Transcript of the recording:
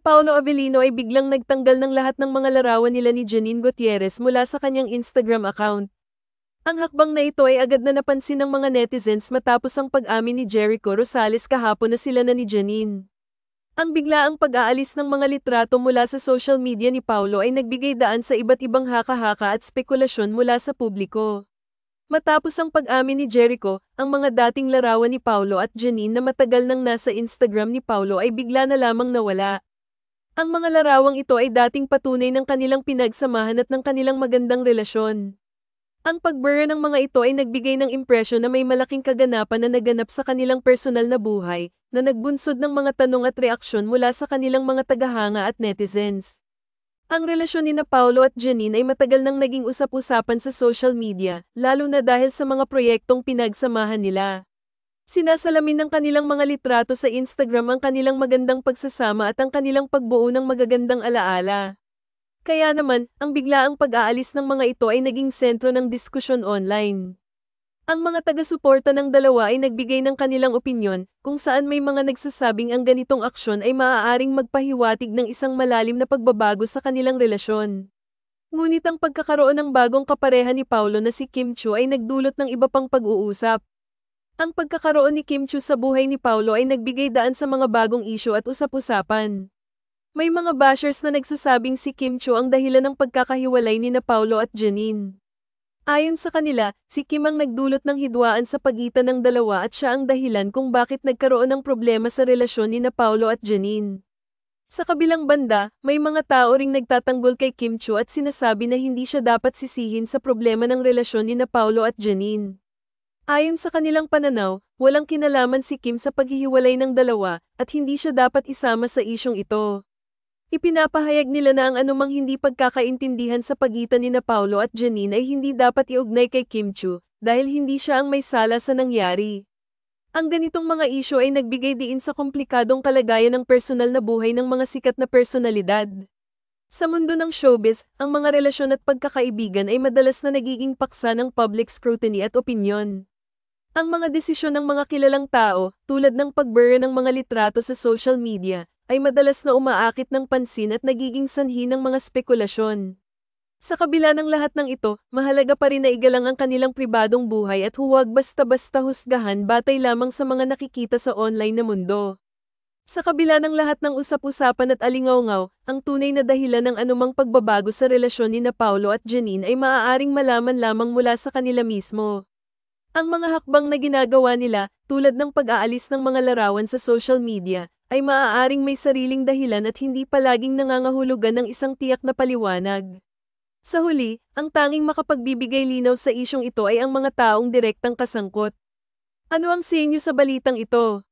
Paolo Avellino ay biglang nagtanggal ng lahat ng mga larawan nila ni Janine Gutierrez mula sa kanyang Instagram account. Ang hakbang na ito ay agad na napansin ng mga netizens matapos ang pag-amin ni Jericho Rosales kahapon na sila na ni Janine. Ang biglaang pag-aalis ng mga litrato mula sa social media ni Paolo ay nagbigay daan sa iba't ibang haka-haka at spekulasyon mula sa publiko. Matapos ang pag-amin ni Jericho, ang mga dating larawan ni Paolo at Janine na matagal nang nasa Instagram ni Paolo ay bigla na lamang nawala. Ang mga larawang ito ay dating patunay ng kanilang pinagsamahan at ng kanilang magandang relasyon. Ang pagbura ng mga ito ay nagbigay ng impresyon na may malaking kaganapan na naganap sa kanilang personal na buhay, na nagbunsod ng mga tanong at reaksyon mula sa kanilang mga tagahanga at netizens. Ang relasyon ni Paolo at Janine ay matagal nang naging usap-usapan sa social media, lalo na dahil sa mga proyektong pinagsamahan nila. Sinasalamin ng kanilang mga litrato sa Instagram ang kanilang magandang pagsasama at ang kanilang pagbuo ng magagandang alaala. Kaya naman, ang biglaang pag-aalis ng mga ito ay naging sentro ng diskusyon online. Ang mga taga-suporta ng dalawa ay nagbigay ng kanilang opinyon, kung saan may mga nagsasabing ang ganitong aksyon ay maaaring magpahiwatig ng isang malalim na pagbabago sa kanilang relasyon. Ngunit ang pagkakaroon ng bagong kapareha ni Paolo na si Kim Chiu ay nagdulot ng iba pang pag-uusap. Ang pagkakaroon ni Kim Chiu sa buhay ni Paolo ay nagbigay daan sa mga bagong isyu at usap-usapan. May mga bashers na nagsasabing si Kim Chiu ang dahilan ng pagkakahiwalay ni Paolo at Janine. Ayon sa kanila, si Kim ang nagdulot ng hidwaan sa pagitan ng dalawa at siya ang dahilan kung bakit nagkaroon ng problema sa relasyon ni Paolo at Janine. Sa kabilang banda, may mga tao ring nagtatanggol kay Kim Chiu at sinasabi na hindi siya dapat sisihin sa problema ng relasyon ni Paolo at Janine. Ayon sa kanilang pananaw, walang kinalaman si Kim sa paghihiwalay ng dalawa at hindi siya dapat isama sa isyong ito. Ipinapahayag nila na ang anumang hindi pagkakaintindihan sa pagitan ni Paolo at Janine ay hindi dapat iugnay kay Kim Chiu dahil hindi siya ang may sala sa nangyari. Ang ganitong mga isyu ay nagbigay diin sa komplikadong kalagayan ng personal na buhay ng mga sikat na personalidad. Sa mundo ng showbiz, ang mga relasyon at pagkakaibigan ay madalas na nagiging paksa ng public scrutiny at opinyon. Ang mga desisyon ng mga kilalang tao, tulad ng pagbura ng mga litrato sa social media, ay madalas na umaakit ng pansin at nagiging sanhi ng mga spekulasyon. Sa kabila ng lahat ng ito, mahalaga pa rin na igalang ang kanilang pribadong buhay at huwag basta-basta husgahan batay lamang sa mga nakikita sa online na mundo. Sa kabila ng lahat ng usap-usapan at alingaw-ngaw, ang tunay na dahilan ng anumang pagbabago sa relasyon ni Paolo at Janine ay maaaring malaman lamang mula sa kanila mismo. Ang mga hakbang na ginagawa nila, tulad ng pag-aalis ng mga larawan sa social media, ay maaaring may sariling dahilan at hindi palaging nangangahulugan ng isang tiyak na paliwanag. Sa huli, ang tanging makapagbibigay linaw sa isyong ito ay ang mga taong direktang kasangkot. Ano ang sa inyo sa balitang ito?